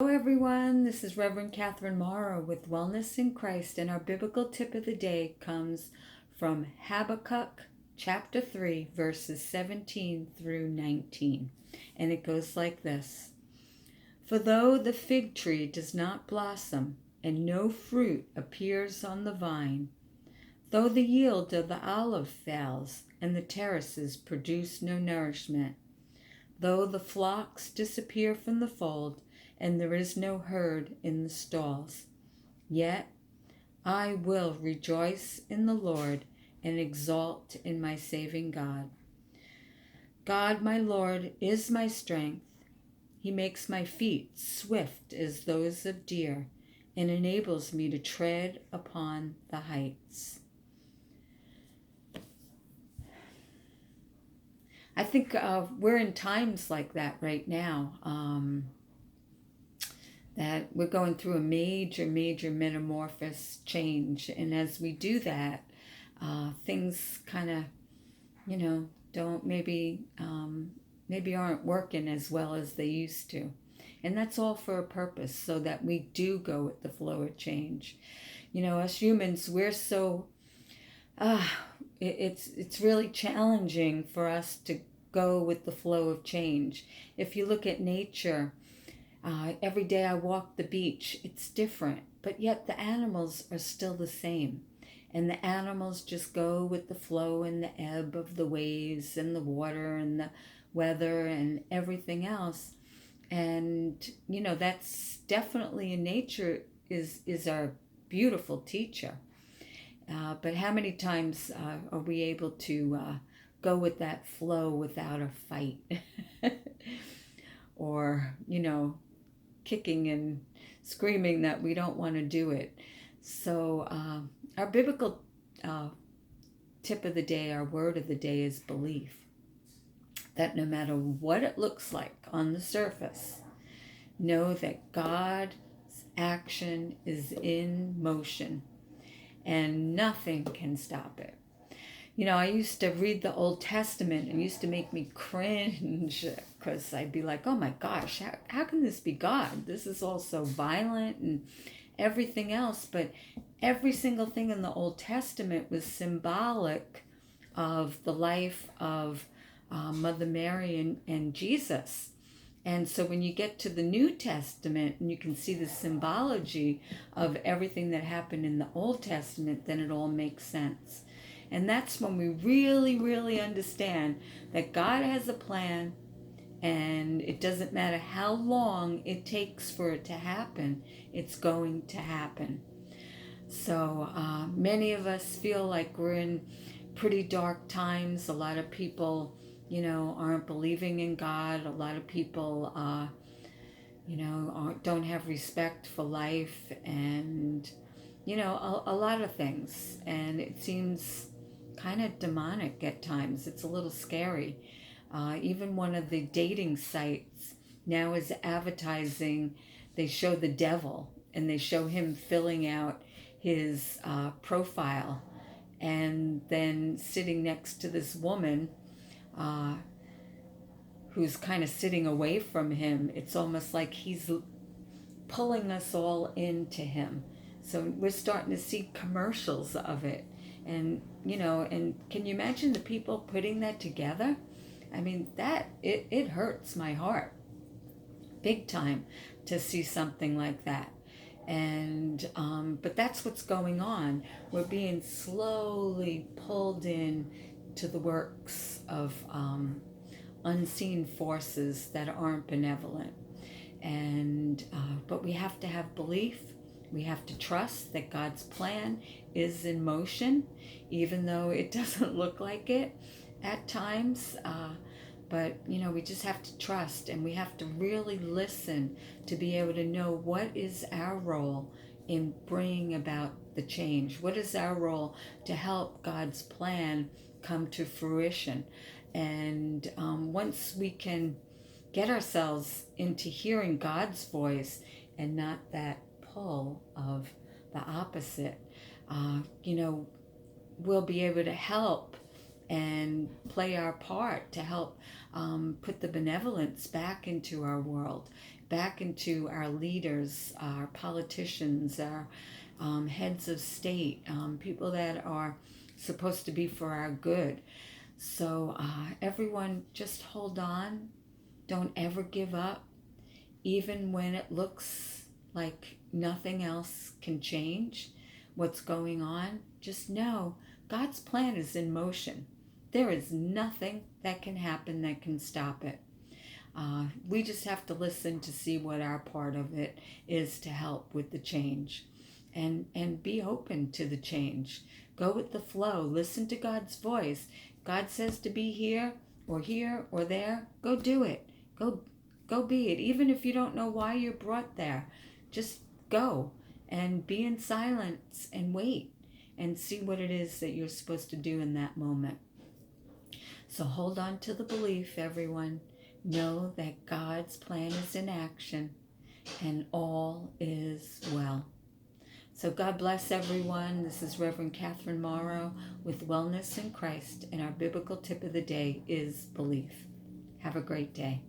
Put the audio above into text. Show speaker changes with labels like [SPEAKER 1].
[SPEAKER 1] Hello, everyone. This is Reverend Catherine Morrow with Wellness in Christ, and our biblical tip of the day comes from Habakkuk chapter 3, verses 17 through 19. And it goes like this: For though the fig tree does not blossom, and no fruit appears on the vine, though the yield of the olive fails, and the terraces produce no nourishment, though the flocks disappear from the fold, and there is no herd in the stalls, yet I will rejoice in the Lord and exult in my saving God. God, my Lord, is my strength. He makes my feet swift as those of deer and enables me to tread upon the heights. I think we're in times like that right now. That we're going through a major metamorphosis change. And as we do that, things kind of, don't maybe aren't working as well as they used to. And that's all for a purpose, so that we do go with the flow of change. Us humans, we're so, it's really challenging for us to go with the flow of change. If you look at nature, every day I walk the beach, it's different, but yet the animals are still the same. And the animals just go with the flow and the ebb of the waves and the water and the weather and everything else. And, that's definitely in nature is our beautiful teacher. But how many times are we able to go with that flow without a fight? Or, kicking and screaming that we don't want to do it. So our biblical tip of the day, our word of the day is belief. That no matter what it looks like on the surface, know that God's action is in motion and nothing can stop it. I used to read the Old Testament and it used to make me cringe because I'd be like, oh my gosh, how can this be God? This is all so violent and everything else. But every single thing in the Old Testament was symbolic of the life of Mother Mary and Jesus. And so when you get to the New Testament and you can see the symbology of everything that happened in the Old Testament, then it all makes sense. And that's when we really understand that God has a plan, and it doesn't matter how long it takes for it to happen, it's going to happen. So many of us feel like we're in pretty dark times. A lot of people, aren't believing in God. A lot of people, don't have respect for life and, a lot of things. And it seems kind of demonic at times. It's a little scary. Even one of the dating sites now is advertising. They show the devil and they show him filling out his profile, and then sitting next to this woman who's kind of sitting away from him. It's almost like he's pulling us all into him. So we're starting to see commercials of it. And, and can you imagine the people putting that together? I mean, it hurts my heart big time to see something like that. And, but that's what's going on. We're being slowly pulled in to the works of unseen forces that aren't benevolent. And, but we have to have belief. We have to trust that God's plan is in motion, even though it doesn't look like it at times. But, we just have to trust, and we have to really listen to be able to know what is our role in bringing about the change. What is our role to help God's plan come to fruition? And once we can get ourselves into hearing God's voice and not that pull of the opposite, we'll be able to help and play our part to help put the benevolence back into our world back into our leaders, our politicians, our heads of state, people that are supposed to be for our good. So, everyone, just hold on. Don't ever give up, even when it looks like nothing else can change what's going on. Just know God's plan is in motion. There is nothing that can happen that can stop it. We just have to listen to see what our part of it is to help with the change, and be open to the change. Go with the flow. Listen to God's voice. God says to be here or there. Go do it. Go be it. Even if you don't know why you're brought there, just go and be in silence and wait and see what it is that you're supposed to do in that moment. So hold on to the belief, everyone. Know that God's plan is in action and all is well. So God bless everyone. This is Reverend Catherine Morrow with Wellness in Christ, and our biblical tip of the day is belief. Have a great day.